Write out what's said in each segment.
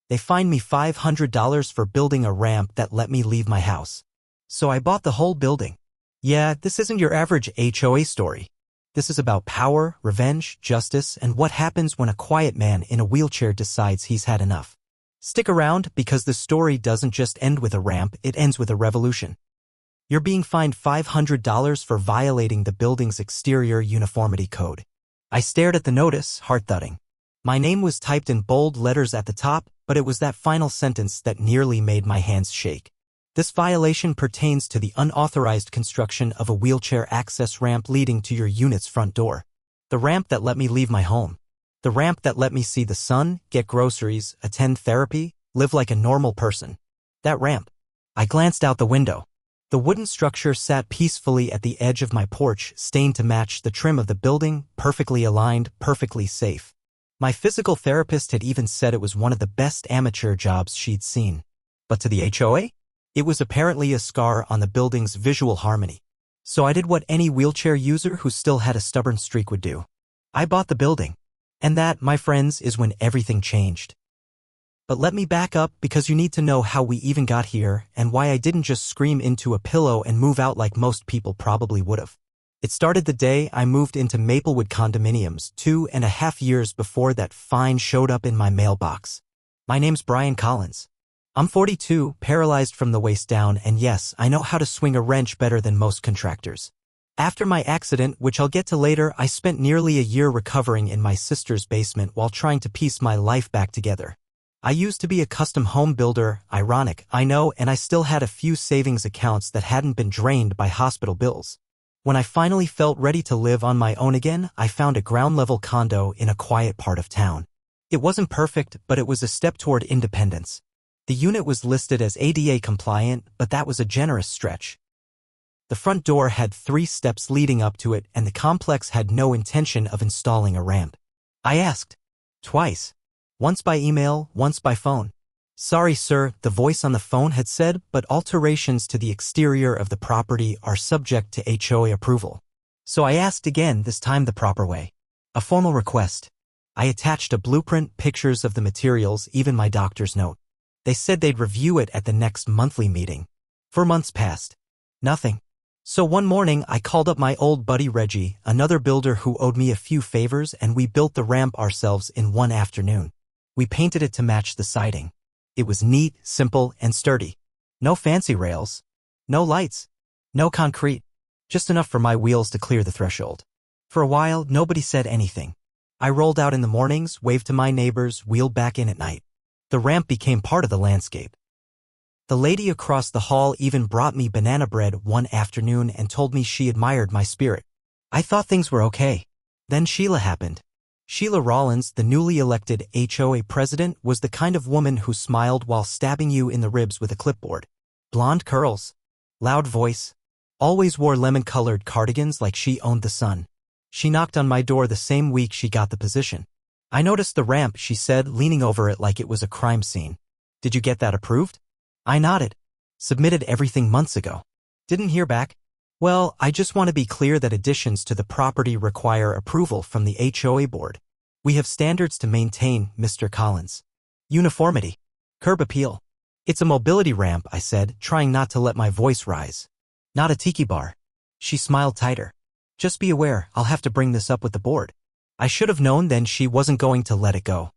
They fined me $500 for building a ramp that let me leave my house. So I bought the whole building. Yeah, this isn't your average HOA story. This is about power, revenge, justice, and what happens when a quiet man in a wheelchair decides he's had enough. Stick around because the story doesn't just end with a ramp, it ends with a revolution. You're being fined $500 for violating the building's exterior uniformity code. I stared at the notice, heart-thudding. My name was typed in bold letters at the top, but it was that final sentence that nearly made my hands shake. This violation pertains to the unauthorized construction of a wheelchair access ramp leading to your unit's front door. The ramp that let me leave my home. The ramp that let me see the sun, get groceries, attend therapy, live like a normal person. That ramp. I glanced out the window. The wooden structure sat peacefully at the edge of my porch, stained to match the trim of the building, perfectly aligned, perfectly safe. My physical therapist had even said it was one of the best amateur jobs she'd seen. But to the HOA? It was apparently a scar on the building's visual harmony. So I did what any wheelchair user who still had a stubborn streak would do. I bought the building. And that, my friends, is when everything changed. But let me back up because you need to know how we even got here and why I didn't just scream into a pillow and move out like most people probably would have. It started the day I moved into Maplewood condominiums 2.5 years before that fine showed up in my mailbox. My name's Bryan Collins. I'm 42, paralyzed from the waist down, and yes, I know how to swing a wrench better than most contractors. After my accident, which I'll get to later, I spent nearly a year recovering in my sister's basement while trying to piece my life back together. I used to be a custom home builder, ironic, I know, and I still had a few savings accounts that hadn't been drained by hospital bills. When I finally felt ready to live on my own again, I found a ground-level condo in a quiet part of town. It wasn't perfect, but it was a step toward independence. The unit was listed as ADA compliant, but that was a generous stretch. The front door had 3 steps leading up to it, and the complex had no intention of installing a ramp. I asked. Twice. Once by email, once by phone. Sorry, sir, the voice on the phone had said, but alterations to the exterior of the property are subject to HOA approval. So I asked again, this time the proper way. A formal request. I attached a blueprint, pictures of the materials, even my doctor's note. They said they'd review it at the next monthly meeting. 4 months passed. Nothing. So one morning, I called up my old buddy Reggie, another builder who owed me a few favors, and we built the ramp ourselves in one afternoon. We painted it to match the siding. It was neat, simple, and sturdy. No fancy rails. No lights. No concrete. Just enough for my wheels to clear the threshold. For a while, nobody said anything. I rolled out in the mornings, waved to my neighbors, wheeled back in at night. The ramp became part of the landscape. The lady across the hall even brought me banana bread one afternoon and told me she admired my spirit. I thought things were okay. Then Sheila happened. Sheila Rollins, the newly elected HOA president, was the kind of woman who smiled while stabbing you in the ribs with a clipboard. Blonde curls. Loud voice. Always wore lemon-colored cardigans like she owned the sun. She knocked on my door the same week she got the position. I noticed the ramp, she said, leaning over it like it was a crime scene. Did you get that approved? I nodded. Submitted everything months ago. Didn't hear back? Well, I just want to be clear that additions to the property require approval from the HOA board. We have standards to maintain, Mr. Collins. Uniformity. Curb appeal. It's a mobility ramp, I said, trying not to let my voice rise. Not a tiki bar. She smiled tighter. Just be aware, I'll have to bring this up with the board. I should have known then she wasn't going to let it go.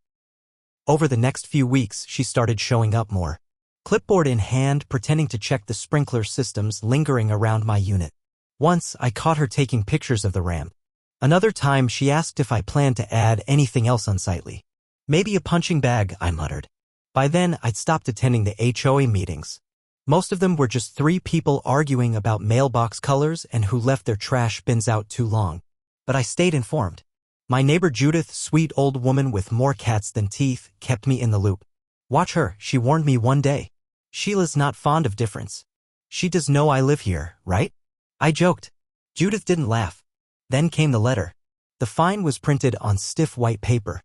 Over the next few weeks, she started showing up more. Clipboard in hand, pretending to check the sprinkler systems lingering around my unit. Once, I caught her taking pictures of the ramp. Another time, she asked if I planned to add anything else unsightly. Maybe a punching bag, I muttered. By then, I'd stopped attending the HOA meetings. Most of them were just 3 people arguing about mailbox colors and who left their trash bins out too long. But I stayed informed. My neighbor Judith, sweet old woman with more cats than teeth, kept me in the loop. Watch her, she warned me one day. Sheila's not fond of difference. She does know I live here, right? I joked. Judith didn't laugh. Then came the letter. The fine was printed on stiff white paper.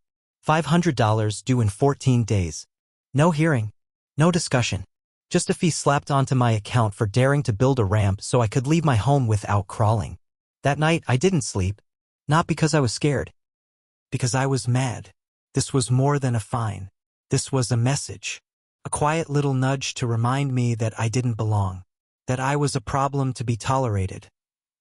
$500 due in 14 days. No hearing. No discussion. Just a fee slapped onto my account for daring to build a ramp so I could leave my home without crawling. That night, I didn't sleep. Not because I was scared. Because I was mad. This was more than a fine. This was a message. A quiet little nudge to remind me that I didn't belong. That I was a problem to be tolerated.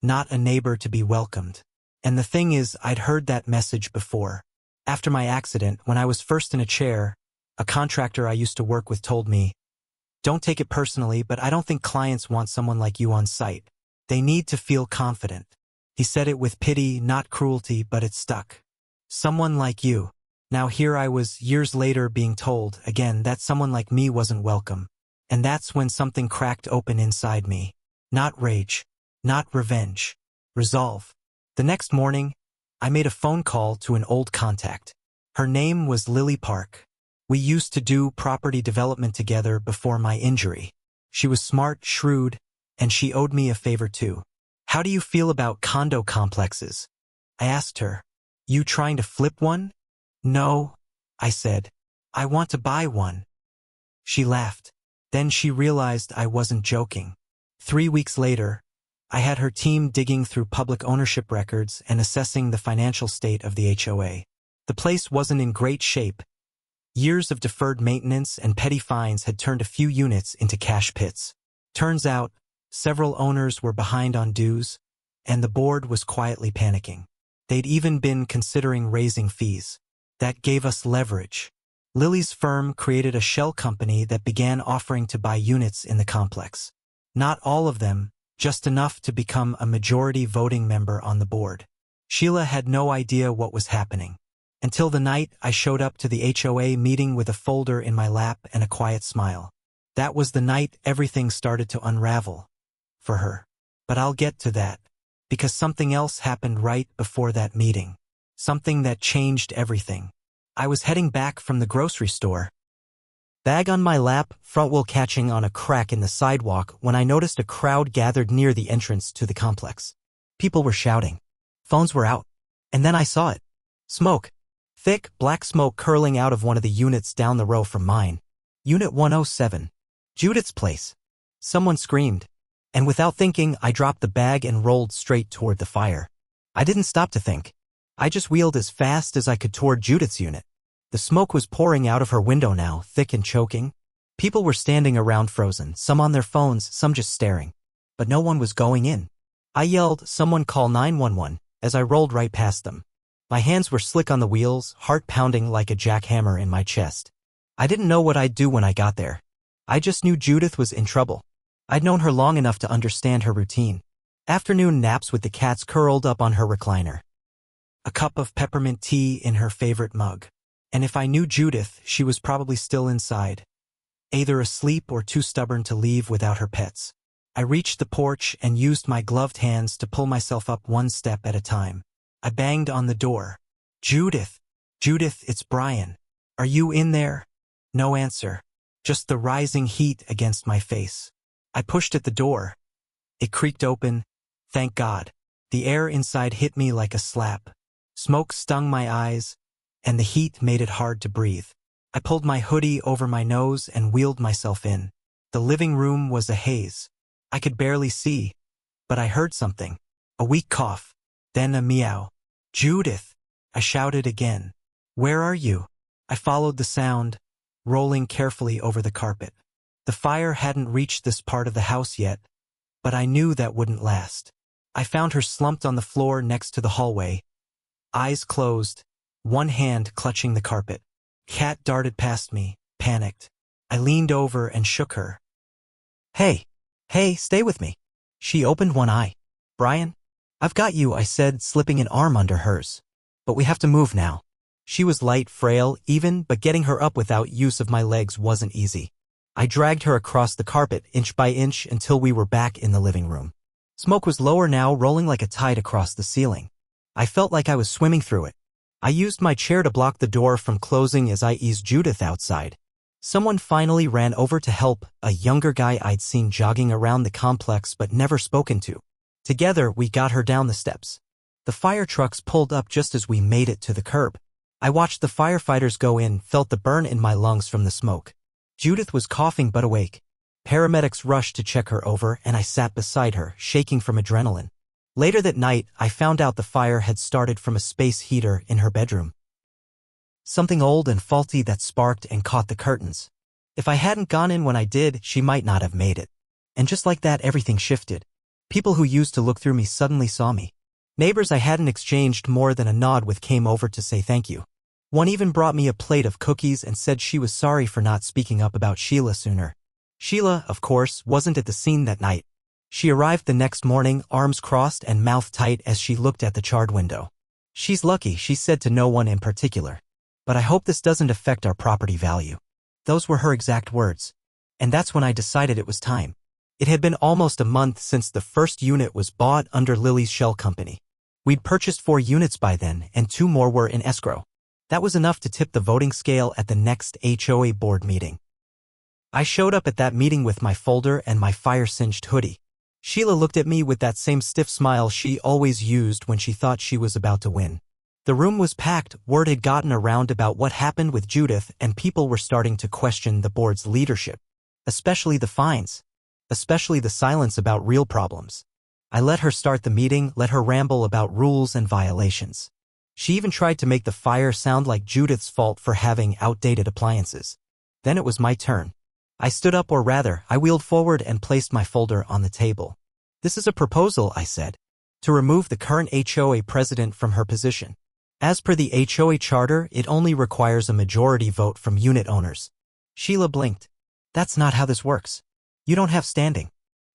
Not a neighbor to be welcomed. And the thing is, I'd heard that message before. After my accident, when I was first in a chair, a contractor I used to work with told me, "Don't take it personally, but I don't think clients want someone like you on site. They need to feel confident." He said it with pity, not cruelty, but it stuck. Someone like you. Now here I was, years later, being told, again, that someone like me wasn't welcome. And that's when something cracked open inside me. Not rage. Not revenge. Resolve. The next morning, I made a phone call to an old contact. Her name was Lily Park. We used to do property development together before my injury. She was smart, shrewd, and she owed me a favor too. "How do you feel about condo complexes?" I asked her. "You trying to flip one?" "No," I said. "I want to buy one." She laughed. Then she realized I wasn't joking. 3 weeks later, I had her team digging through public ownership records and assessing the financial state of the HOA. The place wasn't in great shape. Years of deferred maintenance and petty fines had turned a few units into cash pits. Turns out, several owners were behind on dues, and the board was quietly panicking. They'd even been considering raising fees. That gave us leverage. Lily's firm created a shell company that began offering to buy units in the complex. Not all of them, just enough to become a majority voting member on the board. Sheila had no idea what was happening. Until the night I showed up to the HOA meeting with a folder in my lap and a quiet smile. That was the night everything started to unravel. For her. But I'll get to that. Because something else happened right before that meeting. Something that changed everything. I was heading back from the grocery store. Bag on my lap, front wheel catching on a crack in the sidewalk when I noticed a crowd gathered near the entrance to the complex. People were shouting. Phones were out. And then I saw it. Smoke. Thick, black smoke curling out of one of the units down the row from mine. Unit 107. Judith's place. Someone screamed. And without thinking, I dropped the bag and rolled straight toward the fire. I didn't stop to think. I just wheeled as fast as I could toward Judith's unit. The smoke was pouring out of her window now, thick and choking. People were standing around frozen, some on their phones, some just staring. But no one was going in. I yelled, "Someone call 911," as I rolled right past them. My hands were slick on the wheels, heart pounding like a jackhammer in my chest. I didn't know what I'd do when I got there. I just knew Judith was in trouble. I'd known her long enough to understand her routine. Afternoon naps with the cats curled up on her recliner. A cup of peppermint tea in her favorite mug. And if I knew Judith, she was probably still inside. Either asleep or too stubborn to leave without her pets. I reached the porch and used my gloved hands to pull myself up one step at a time. I banged on the door. "Judith! Judith, it's Bryan. Are you in there?" No answer. Just the rising heat against my face. I pushed at the door. It creaked open. Thank God. The air inside hit me like a slap. Smoke stung my eyes, and the heat made it hard to breathe. I pulled my hoodie over my nose and wheeled myself in. The living room was a haze. I could barely see, but I heard something. A weak cough, then a meow. "Judith!" I shouted again. "Where are you?" I followed the sound, rolling carefully over the carpet. The fire hadn't reached this part of the house yet, but I knew that wouldn't last. I found her slumped on the floor next to the hallway, eyes closed, one hand clutching the carpet. Cat darted past me, panicked. I leaned over and shook her. Hey, stay with me." She opened one eye. "Bryan? I've got you," I said, slipping an arm under hers. "But we have to move now." She was light, frail, even, but getting her up without use of my legs wasn't easy. I dragged her across the carpet, inch by inch, until we were back in the living room. Smoke was lower now, rolling like a tide across the ceiling. I felt like I was swimming through it. I used my chair to block the door from closing as I eased Judith outside. Someone finally ran over to help, a younger guy I'd seen jogging around the complex but never spoken to. Together, we got her down the steps. The fire trucks pulled up just as we made it to the curb. I watched the firefighters go in, felt the burn in my lungs from the smoke. Judith was coughing but awake. Paramedics rushed to check her over, and I sat beside her, shaking from adrenaline. Later that night, I found out the fire had started from a space heater in her bedroom. Something old and faulty that sparked and caught the curtains. If I hadn't gone in when I did, she might not have made it. And just like that, everything shifted. People who used to look through me suddenly saw me. Neighbors I hadn't exchanged more than a nod with came over to say thank you. One even brought me a plate of cookies and said she was sorry for not speaking up about Sheila sooner. Sheila, of course, wasn't at the scene that night. She arrived the next morning, arms crossed and mouth tight as she looked at the charred window. "She's lucky," she said to no one in particular. "But I hope this doesn't affect our property value." Those were her exact words. And that's when I decided it was time. It had been almost a month since the first unit was bought under Lily's shell company. We'd purchased 4 units by then, and 2 more were in escrow. That was enough to tip the voting scale at the next HOA board meeting. I showed up at that meeting with my folder and my fire-singed hoodie. Sheila looked at me with that same stiff smile she always used when she thought she was about to win. The room was packed, word had gotten around about what happened with Judith, and people were starting to question the board's leadership. Especially the fines. Especially the silence about real problems. I let her start the meeting, let her ramble about rules and violations. She even tried to make the fire sound like Judith's fault for having outdated appliances. Then it was my turn. I stood up, or rather, I wheeled forward and placed my folder on the table. "This is a proposal," I said, "to remove the current HOA president from her position. As per the HOA charter, it only requires a majority vote from unit owners." Sheila blinked. "That's not how this works. You don't have standing."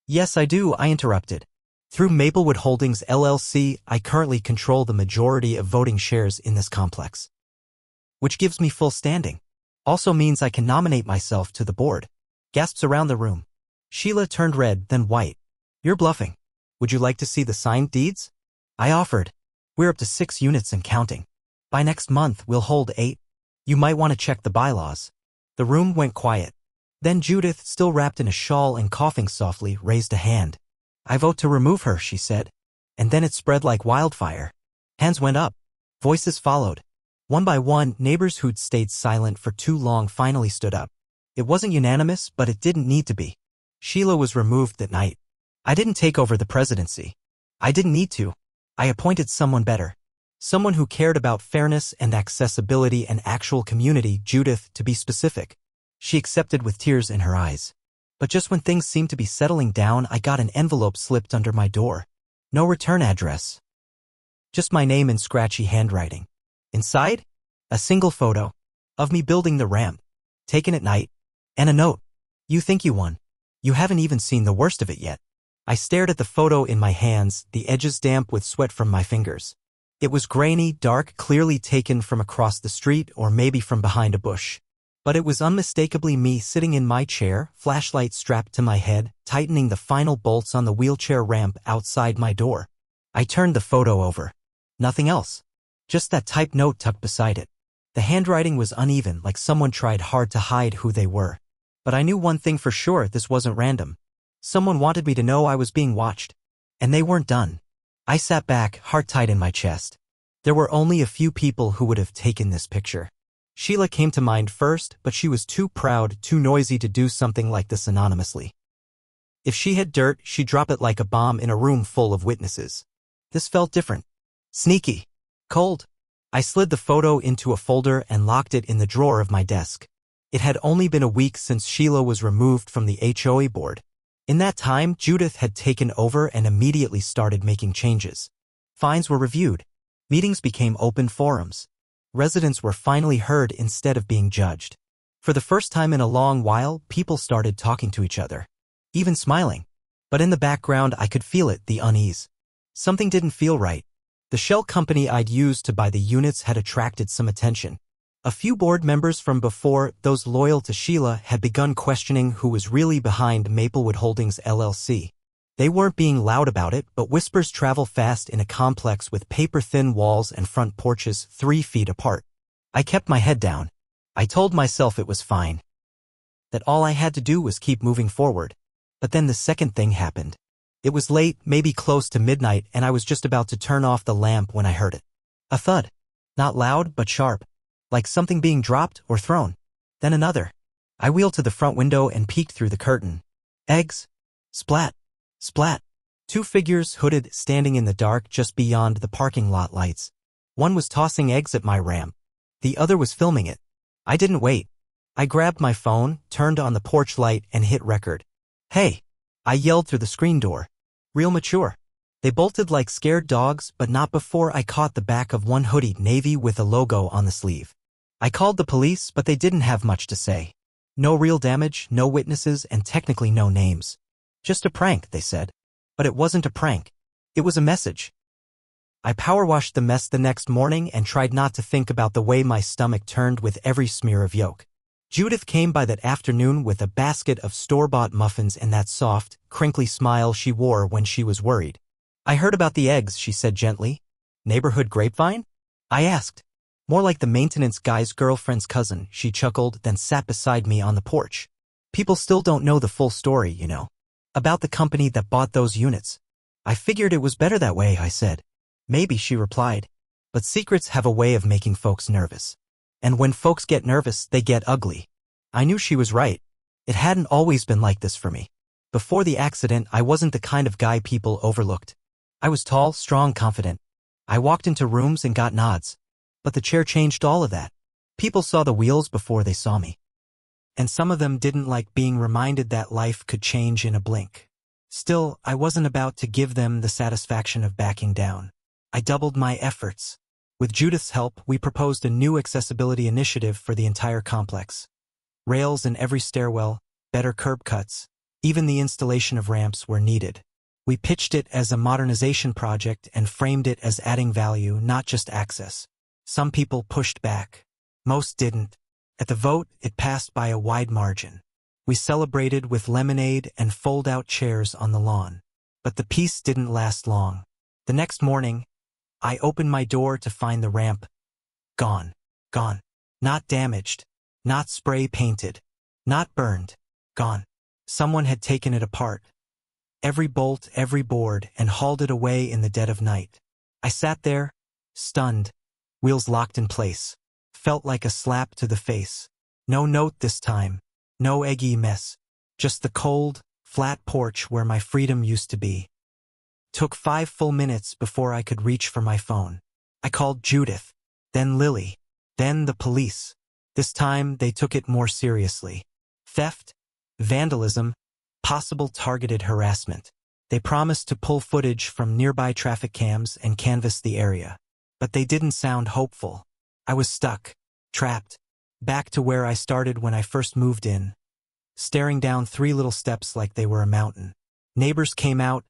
"Yes, I do," I interrupted. "Through Maplewood Holdings LLC, I currently control the majority of voting shares in this complex. Which gives me full standing. Also means I can nominate myself to the board." Gasps around the room. Sheila turned red, then white. "You're bluffing. Would you like to see the signed deeds?" I offered. "We're up to 6 units and counting. By next month, we'll hold 8. You might want to check the bylaws." The room went quiet. Then Judith, still wrapped in a shawl and coughing softly, raised a hand. "I vote to remove her," she said. And then it spread like wildfire. Hands went up. Voices followed. One by one, neighbors who'd stayed silent for too long finally stood up. It wasn't unanimous, but it didn't need to be. Sheila was removed that night. I didn't take over the presidency. I didn't need to. I appointed someone better. Someone who cared about fairness and accessibility and actual community, Judith, to be specific. She accepted with tears in her eyes. But just when things seemed to be settling down, I got an envelope slipped under my door. No return address. Just my name in scratchy handwriting. Inside, a single photo of me building the ramp, taken at night, and a note. "You think you won. You haven't even seen the worst of it yet." I stared at the photo in my hands, the edges damp with sweat from my fingers. It was grainy, dark, clearly taken from across the street or maybe from behind a bush. But it was unmistakably me sitting in my chair, flashlight strapped to my head, tightening the final bolts on the wheelchair ramp outside my door. I turned the photo over. Nothing else. Just that typed note tucked beside it. The handwriting was uneven, like someone tried hard to hide who they were. But I knew one thing for sure, this wasn't random. Someone wanted me to know I was being watched. And they weren't done. I sat back, heart tight in my chest. There were only a few people who would have taken this picture. Sheila came to mind first, but she was too proud, too noisy to do something like this anonymously. If she had dirt, she'd drop it like a bomb in a room full of witnesses. This felt different. Sneaky. Cold. I slid the photo into a folder and locked it in the drawer of my desk. It had only been a week since Sheila was removed from the HOA board. In that time, Judith had taken over and immediately started making changes. Fines were reviewed. Meetings became open forums. Residents were finally heard instead of being judged. For the first time in a long while, people started talking to each other. Even smiling. But in the background, I could feel it, the unease. Something didn't feel right. The shell company I'd used to buy the units had attracted some attention. A few board members from before, those loyal to Sheila, had begun questioning who was really behind Maplewood Holdings LLC. They weren't being loud about it, but whispers travel fast in a complex with paper-thin walls and front porches 3 feet apart. I kept my head down. I told myself it was fine. That all I had to do was keep moving forward. But then the second thing happened. It was late, maybe close to midnight, and I was just about to turn off the lamp when I heard it. A thud. Not loud, but sharp. Like something being dropped or thrown. Then another. I wheeled to the front window and peeked through the curtain. Eggs. Splat. Splat. 2 figures, hooded, standing in the dark just beyond the parking lot lights. One was tossing eggs at my ramp. The other was filming it. I didn't wait. I grabbed my phone, turned on the porch light, and hit record. "Hey!" I yelled through the screen door. Real mature. They bolted like scared dogs, but not before I caught the back of one hoodie navy with a logo on the sleeve. I called the police, but they didn't have much to say. No real damage, no witnesses, and technically no names. Just a prank, they said. But it wasn't a prank. It was a message. I power washed the mess the next morning and tried not to think about the way my stomach turned with every smear of yolk. Judith came by that afternoon with a basket of store-bought muffins and that soft, crinkly smile she wore when she was worried. "I heard about the eggs," she said gently. "Neighborhood grapevine?" I asked. "More like the maintenance guy's girlfriend's cousin," she chuckled, then sat beside me on the porch. "People still don't know the full story, you know. About the company that bought those units." "I figured it was better that way," I said. "Maybe," she replied. "But secrets have a way of making folks nervous. And when folks get nervous, they get ugly." I knew she was right. It hadn't always been like this for me. Before the accident, I wasn't the kind of guy people overlooked. I was tall, strong, confident. I walked into rooms and got nods. But the chair changed all of that. People saw the wheels before they saw me. And some of them didn't like being reminded that life could change in a blink. Still, I wasn't about to give them the satisfaction of backing down. I doubled my efforts. With Judith's help, we proposed a new accessibility initiative for the entire complex. Rails in every stairwell, better curb cuts, even the installation of ramps were needed. We pitched it as a modernization project and framed it as adding value, not just access. Some people pushed back. Most didn't. At the vote, it passed by a wide margin. We celebrated with lemonade and fold-out chairs on the lawn. But the peace didn't last long. The next morning, I opened my door to find the ramp gone. Gone. Not damaged. Not spray-painted. Not burned. Gone. Someone had taken it apart. Every bolt, every board, and hauled it away in the dead of night. I sat there, stunned, wheels locked in place. Felt like a slap to the face. No note this time. No eggy mess. Just the cold, flat porch where my freedom used to be. Took 5 full minutes before I could reach for my phone. I called Judith, then Lily, then the police. This time, they took it more seriously. Theft, vandalism, possible targeted harassment. They promised to pull footage from nearby traffic cams and canvass the area. But they didn't sound hopeful. I was stuck, trapped, back to where I started when I first moved in, staring down 3 little steps like they were a mountain. Neighbors came out,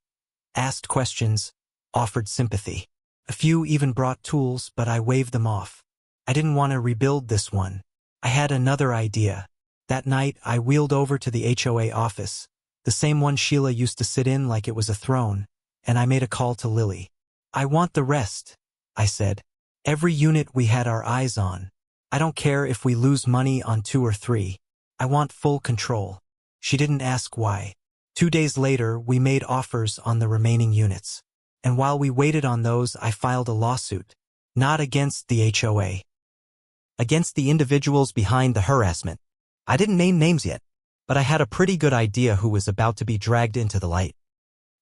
asked questions, offered sympathy. A few even brought tools, but I waved them off. I didn't want to rebuild this one. I had another idea. That night, I wheeled over to the HOA office, the same one Sheila used to sit in like it was a throne, and I made a call to Lily. "I want the rest," I said. "Every unit we had our eyes on. I don't care if we lose money on 2 or 3. I want full control." She didn't ask why. 2 days later, we made offers on the remaining units. And while we waited on those, I filed a lawsuit. Not against the HOA. Against the individuals behind the harassment. I didn't name names yet, but I had a pretty good idea who was about to be dragged into the light.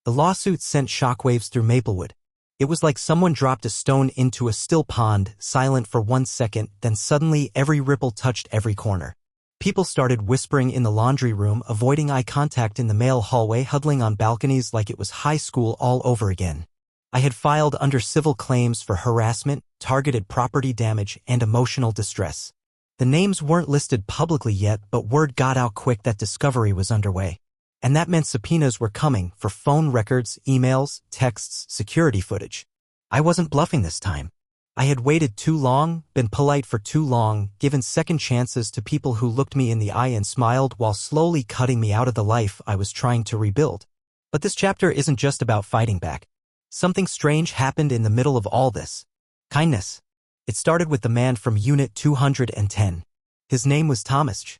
The lawsuit sent shockwaves through Maplewood. It was like someone dropped a stone into a still pond, silent for 1 second, then suddenly every ripple touched every corner. People started whispering in the laundry room, avoiding eye contact in the male hallway, huddling on balconies like it was high school all over again. I had filed under civil claims for harassment, targeted property damage, and emotional distress. The names weren't listed publicly yet, but word got out quick that discovery was underway. And that meant subpoenas were coming for phone records, emails, texts, security footage. I wasn't bluffing this time. I had waited too long, been polite for too long, given second chances to people who looked me in the eye and smiled while slowly cutting me out of the life I was trying to rebuild. But this chapter isn't just about fighting back. Something strange happened in the middle of all this. Kindness. It started with the man from Unit 210. His name was Thomas.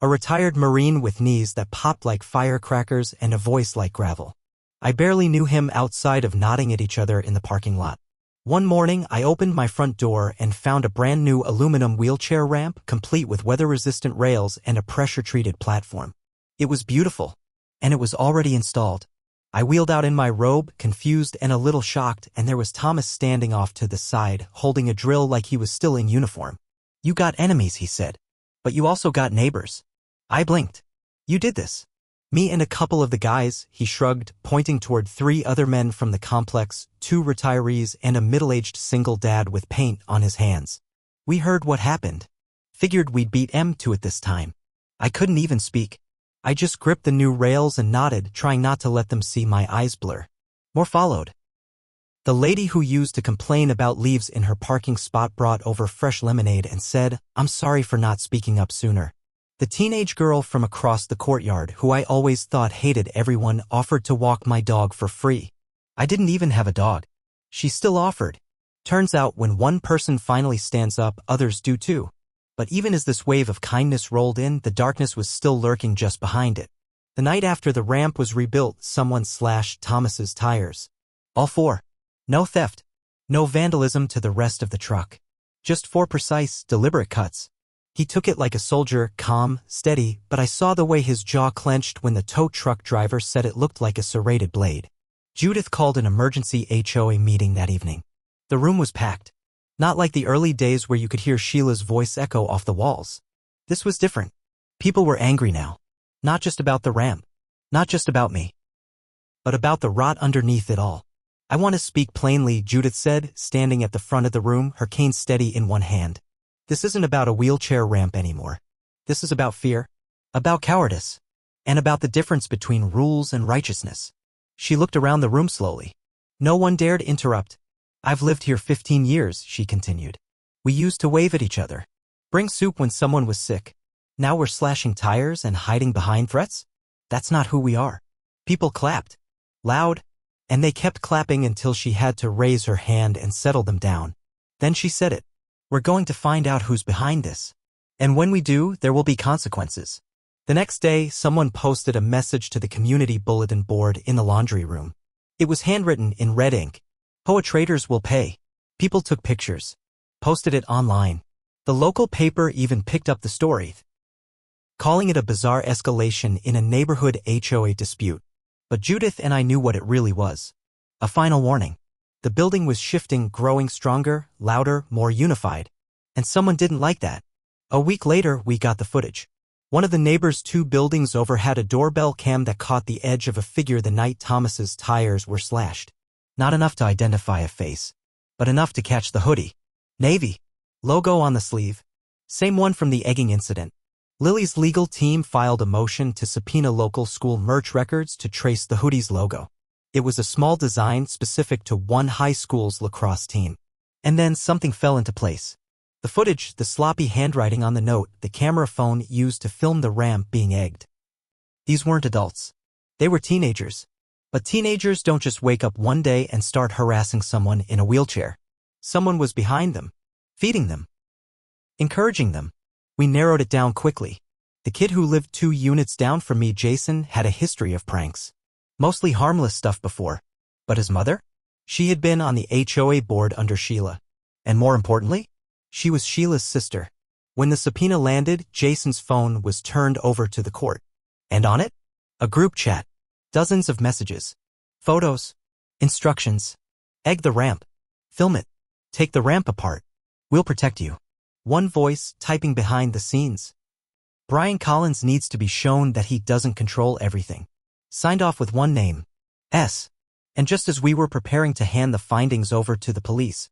A retired Marine with knees that popped like firecrackers and a voice like gravel. I barely knew him outside of nodding at each other in the parking lot. One morning, I opened my front door and found a brand new aluminum wheelchair ramp complete with weather-resistant rails and a pressure-treated platform. It was beautiful, and it was already installed. I wheeled out in my robe, confused and a little shocked, and there was Thomas standing off to the side, holding a drill like he was still in uniform. "You got enemies," he said. "But you also got neighbors." I blinked. "You did this." "Me and a couple of the guys," he shrugged, pointing toward 3 other men from the complex, 2 retirees and a middle-aged single dad with paint on his hands. "We heard what happened. Figured we'd beat M to it this time." I couldn't even speak. I just gripped the new rails and nodded, trying not to let them see my eyes blur. More followed. The lady who used to complain about leaves in her parking spot brought over fresh lemonade and said, "I'm sorry for not speaking up sooner." The teenage girl from across the courtyard, who I always thought hated everyone, offered to walk my dog for free. I didn't even have a dog. She still offered. Turns out when one person finally stands up, others do too. But even as this wave of kindness rolled in, the darkness was still lurking just behind it. The night after the ramp was rebuilt, someone slashed Thomas's tires. All 4. No theft. No vandalism to the rest of the truck. Just 4 precise, deliberate cuts. He took it like a soldier, calm, steady, but I saw the way his jaw clenched when the tow truck driver said it looked like a serrated blade. Judith called an emergency HOA meeting that evening. The room was packed. Not like the early days where you could hear Sheila's voice echo off the walls. This was different. People were angry now. Not just about the ramp. Not just about me. But about the rot underneath it all. "I want to speak plainly," Judith said, standing at the front of the room, her cane steady in one hand. "This isn't about a wheelchair ramp anymore. This is about fear. About cowardice. And about the difference between rules and righteousness." She looked around the room slowly. No one dared interrupt. "I've lived here 15 years, she continued. "We used to wave at each other. Bring soup when someone was sick. Now we're slashing tires and hiding behind threats? That's not who we are." People clapped. Loud. And they kept clapping until she had to raise her hand and settle them down. Then she said it. "We're going to find out who's behind this. And when we do, there will be consequences." The next day, someone posted a message to the community bulletin board in the laundry room. It was handwritten in red ink. "HOA traders will pay." People took pictures. Posted it online. The local paper even picked up the story, calling it a bizarre escalation in a neighborhood HOA dispute. But Judith and I knew what it really was. A final warning. The building was shifting, growing stronger, louder, more unified. And someone didn't like that. A week later, we got the footage. One of the neighbors 2 buildings over had a doorbell cam that caught the edge of a figure the night Thomas's tires were slashed. Not enough to identify a face, but enough to catch the hoodie. Navy. Logo on the sleeve. Same one from the egging incident. Lily's legal team filed a motion to subpoena local school merch records to trace the hoodie's logo. It was a small design specific to one high school's lacrosse team. And then something fell into place. The footage, the sloppy handwriting on the note, the camera phone used to film the ramp being egged. These weren't adults. They were teenagers. But teenagers don't just wake up one day and start harassing someone in a wheelchair. Someone was behind them, feeding them, encouraging them. We narrowed it down quickly. The kid who lived 2 units down from me, Jason, had a history of pranks. Mostly harmless stuff before. But his mother? She had been on the HOA board under Sheila. And more importantly, she was Sheila's sister. When the subpoena landed, Jason's phone was turned over to the court. And on it? A group chat. Dozens of messages. Photos. Instructions. Egg the ramp. Film it. Take the ramp apart. We'll protect you. One voice typing behind the scenes. Bryan Collins needs to be shown that he doesn't control everything. Signed off with one name. S. And just as we were preparing to hand the findings over to the police,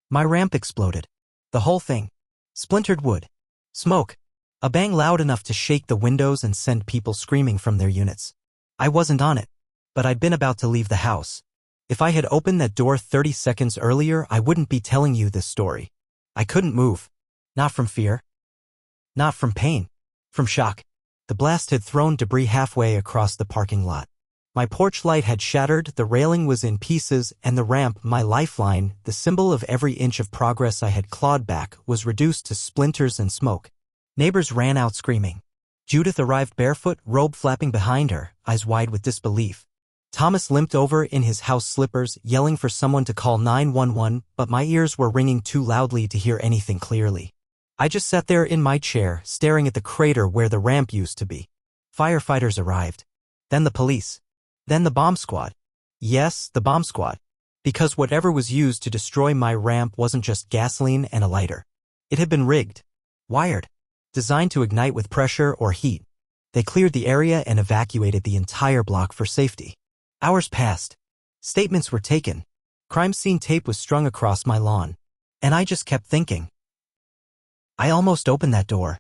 my ramp exploded. The whole thing. Splintered wood. Smoke. A bang loud enough to shake the windows and send people screaming from their units. I wasn't on it, but I'd been about to leave the house. If I had opened that door 30 seconds earlier, I wouldn't be telling you this story. I couldn't move. Not from fear. Not from pain. From shock. The blast had thrown debris halfway across the parking lot. My porch light had shattered, the railing was in pieces, and the ramp, my lifeline, the symbol of every inch of progress I had clawed back, was reduced to splinters and smoke. Neighbors ran out screaming. Judith arrived barefoot, robe flapping behind her, eyes wide with disbelief. Thomas limped over in his house slippers, yelling for someone to call 911, but my ears were ringing too loudly to hear anything clearly. I just sat there in my chair, staring at the crater where the ramp used to be. Firefighters arrived. Then the police. Then the bomb squad. Yes, the bomb squad. Because whatever was used to destroy my ramp wasn't just gasoline and a lighter. It had been rigged, wired, designed to ignite with pressure or heat. They cleared the area and evacuated the entire block for safety. Hours passed. Statements were taken. Crime scene tape was strung across my lawn. And I just kept thinking. I almost opened that door.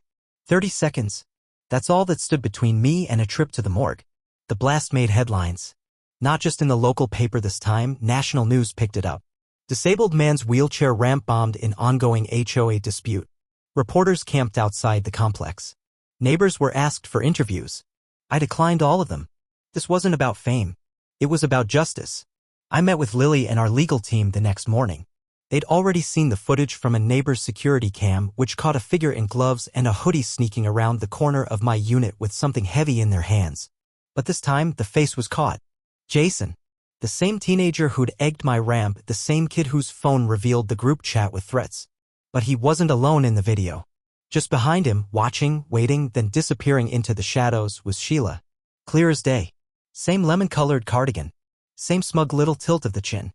30 seconds. That's all that stood between me and a trip to the morgue. The blast made headlines. Not just in the local paper this time, national news picked it up. Disabled man's wheelchair ramp bombed in ongoing HOA dispute. Reporters camped outside the complex. Neighbors were asked for interviews. I declined all of them. This wasn't about fame. It was about justice. I met with Lily and our legal team the next morning. They'd already seen the footage from a neighbor's security cam which caught a figure in gloves and a hoodie sneaking around the corner of my unit with something heavy in their hands. But this time, the face was caught. Jason. The same teenager who'd egged my ramp, the same kid whose phone revealed the group chat with threats. But he wasn't alone in the video. Just behind him, watching, waiting, then disappearing into the shadows, was Sheila. Clear as day. Same lemon-colored cardigan. Same smug little tilt of the chin.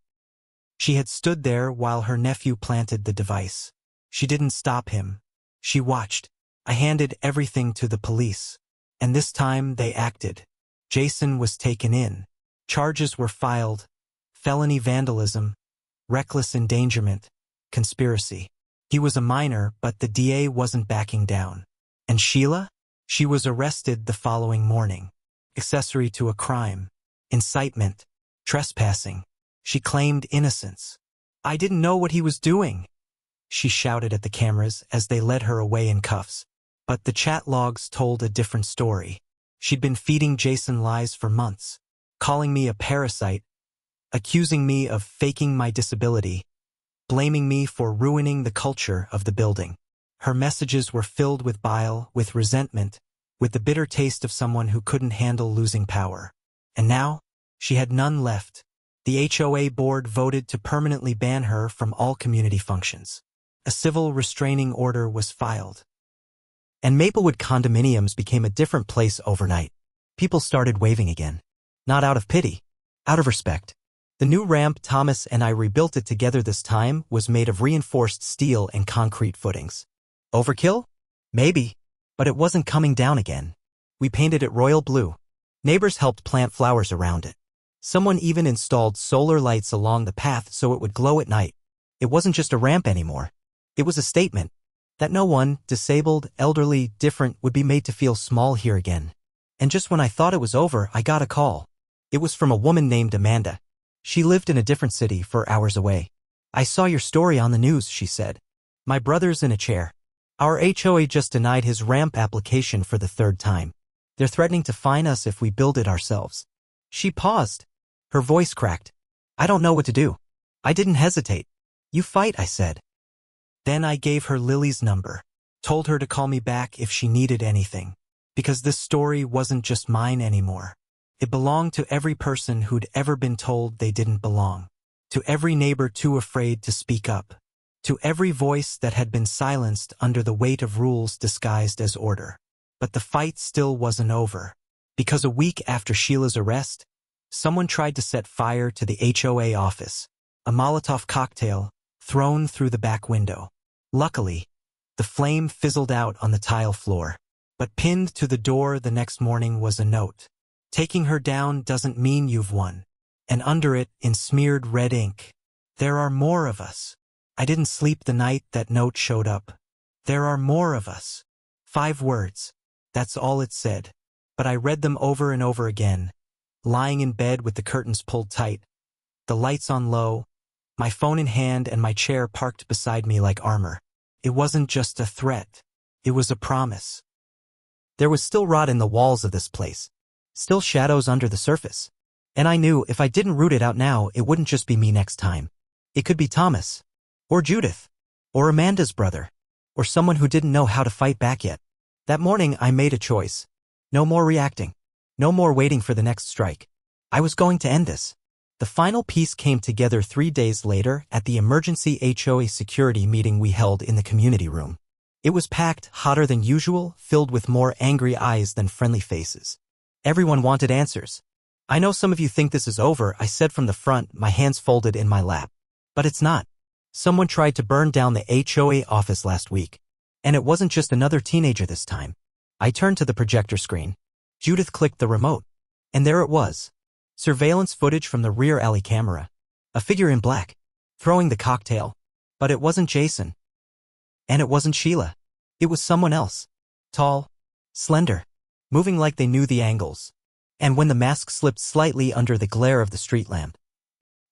She had stood there while her nephew planted the device. She didn't stop him. She watched. I handed everything to the police. And this time they acted. Jason was taken in. Charges were filed. Felony vandalism, reckless endangerment, conspiracy. He was a minor, but the DA wasn't backing down. And Sheila? She was arrested the following morning. Accessory to a crime. Incitement. Trespassing. She claimed innocence. I didn't know what he was doing, she shouted at the cameras as they led her away in cuffs. But the chat logs told a different story. She'd been feeding Jason lies for months, calling me a parasite, accusing me of faking my disability, blaming me for ruining the culture of the building. Her messages were filled with bile, with resentment, with the bitter taste of someone who couldn't handle losing power. And now, she had none left. The HOA board voted to permanently ban her from all community functions. A civil restraining order was filed. And Maplewood condominiums became a different place overnight. People started waving again. Not out of pity, out of respect. The new ramp Thomas and I rebuilt it together this time was made of reinforced steel and concrete footings. Overkill? Maybe. But it wasn't coming down again. We painted it royal blue. Neighbors helped plant flowers around it. Someone even installed solar lights along the path so it would glow at night. It wasn't just a ramp anymore. It was a statement that no one, disabled, elderly, different, would be made to feel small here again. And just when I thought it was over, I got a call. It was from a woman named Amanda. She lived in a different city 4 hours away. I saw your story on the news, she said. My brother's in a chair. Our HOA just denied his ramp application for the 3rd time. They're threatening to fine us if we build it ourselves. She paused. Her voice cracked. I don't know what to do. I didn't hesitate. You fight, I said. Then I gave her Lily's number. Told her to call me back if she needed anything. Because this story wasn't just mine anymore. It belonged to every person who'd ever been told they didn't belong. To every neighbor too afraid to speak up. To every voice that had been silenced under the weight of rules disguised as order. But the fight still wasn't over. Because a week after Sheila's arrest, someone tried to set fire to the HOA office. A Molotov cocktail thrown through the back window. Luckily, the flame fizzled out on the tile floor. But pinned to the door the next morning was a note. Taking her down doesn't mean you've won. And under it, in smeared red ink, there are more of us. I didn't sleep the night that note showed up. There are more of us. 5 words. That's all it said. But I read them over and over again, lying in bed with the curtains pulled tight, the lights on low, my phone in hand and my chair parked beside me like armor. It wasn't just a threat. It was a promise. There was still rot in the walls of this place. Still shadows under the surface. And I knew if I didn't root it out now, it wouldn't just be me next time. It could be Thomas. Or Judith. Or Amanda's brother. Or someone who didn't know how to fight back yet. That morning I made a choice. No more reacting. No more waiting for the next strike. I was going to end this. The final piece came together 3 days later at the emergency HOA security meeting we held in the community room. It was packed, hotter than usual, filled with more angry eyes than friendly faces. Everyone wanted answers. I know some of you think this is over, I said from the front, my hands folded in my lap. But it's not. Someone tried to burn down the HOA office last week. And it wasn't just another teenager this time. I turned to the projector screen. Judith clicked the remote. And there it was. Surveillance footage from the rear alley camera. A figure in black. Throwing the cocktail. But it wasn't Jason. And it wasn't Sheila. It was someone else. Tall. Slender. Moving like they knew the angles. And when the mask slipped slightly under the glare of the street lamp.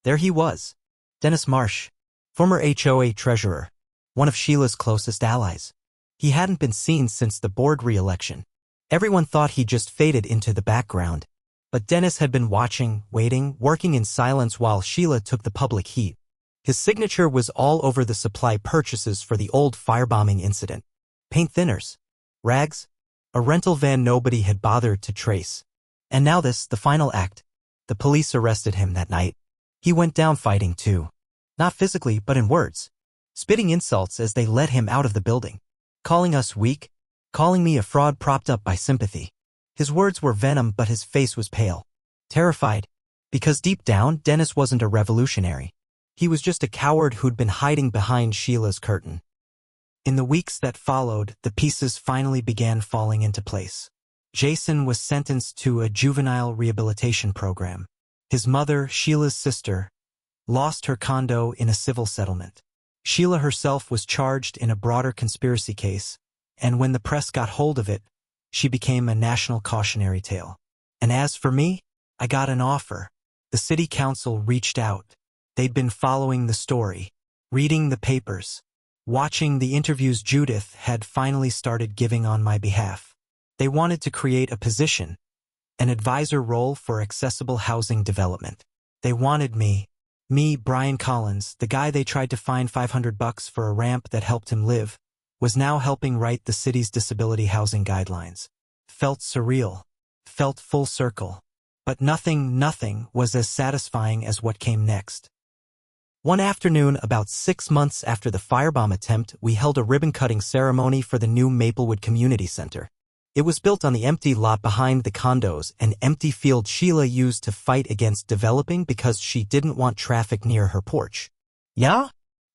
There he was. Dennis Marsh. Former HOA treasurer. One of Sheila's closest allies. He hadn't been seen since the board re-election. Everyone thought he just faded into the background. But Dennis had been watching, waiting, working in silence while Sheila took the public heat. His signature was all over the supply purchases for the old firebombing incident. Paint thinners. Rags. A rental van nobody had bothered to trace. And now this, the final act. The police arrested him that night. He went down fighting too. Not physically, but in words. Spitting insults as they led him out of the building. Calling us weak. Calling me a fraud propped up by sympathy. His words were venom, but his face was pale. Terrified. Because deep down, Dennis wasn't a revolutionary. He was just a coward who'd been hiding behind Sheila's curtain. In the weeks that followed, the pieces finally began falling into place. Jason was sentenced to a juvenile rehabilitation program. His mother, Sheila's sister, lost her condo in a civil settlement. Sheila herself was charged in a broader conspiracy case, and when the press got hold of it, she became a national cautionary tale. And as for me, I got an offer. The city council reached out. They'd been following the story, reading the papers, watching the interviews Judith had finally started giving on my behalf. They wanted to create a position, an advisor role for accessible housing development. They wanted me, Bryan Collins, the guy they tried to fine $500 for a ramp that helped him live, was now helping write the city's disability housing guidelines. Felt surreal. Felt full circle. But nothing was as satisfying as what came next. One afternoon, about 6 months after the firebomb attempt, we held a ribbon-cutting ceremony for the new Maplewood Community Center. It was built on the empty lot behind the condos, an empty field Sheila used to fight against developing because she didn't want traffic near her porch. Yeah?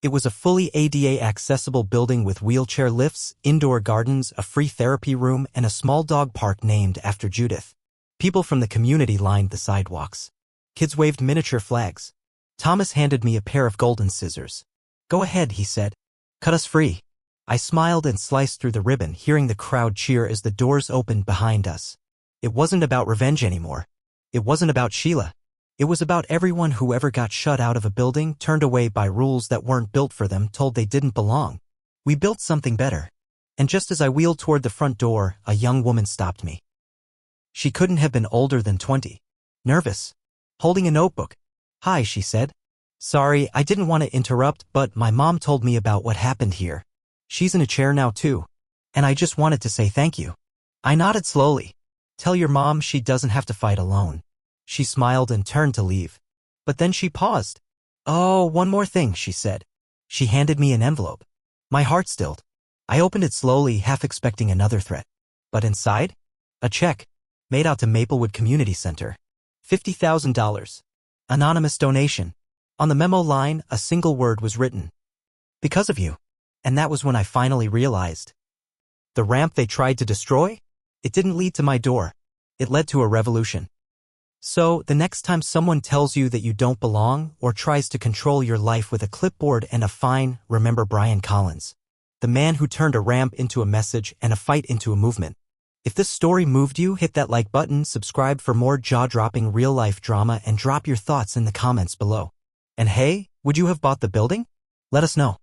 It was a fully ADA-accessible building with wheelchair lifts, indoor gardens, a free therapy room, and a small dog park named after Judith. People from the community lined the sidewalks. Kids waved miniature flags. Thomas handed me a pair of golden scissors. "Go ahead," he said. "Cut us free." I smiled and sliced through the ribbon, hearing the crowd cheer as the doors opened behind us. It wasn't about revenge anymore. It wasn't about Sheila. It was about everyone who ever got shut out of a building, turned away by rules that weren't built for them, told they didn't belong. We built something better. And just as I wheeled toward the front door, a young woman stopped me. She couldn't have been older than 20. Nervous. Holding a notebook. "Hi," she said. "Sorry, I didn't want to interrupt, but my mom told me about what happened here. She's in a chair now too. And I just wanted to say thank you." I nodded slowly. "Tell your mom she doesn't have to fight alone." She smiled and turned to leave. But then she paused. "Oh, one more thing," she said. She handed me an envelope. My heart stilled. I opened it slowly, half expecting another threat. But inside? A check. Made out to Maplewood Community Center. $50,000. Anonymous donation. On the memo line, a single word was written. "Because of you." And that was when I finally realized. The ramp they tried to destroy? It didn't lead to my door. It led to a revolution. So, the next time someone tells you that you don't belong or tries to control your life with a clipboard and a fine, remember Bryan Collins. The man who turned a ramp into a message and a fight into a movement. If this story moved you, hit that like button, subscribe for more jaw-dropping real-life drama, and drop your thoughts in the comments below. And hey, would you have bought the building? Let us know.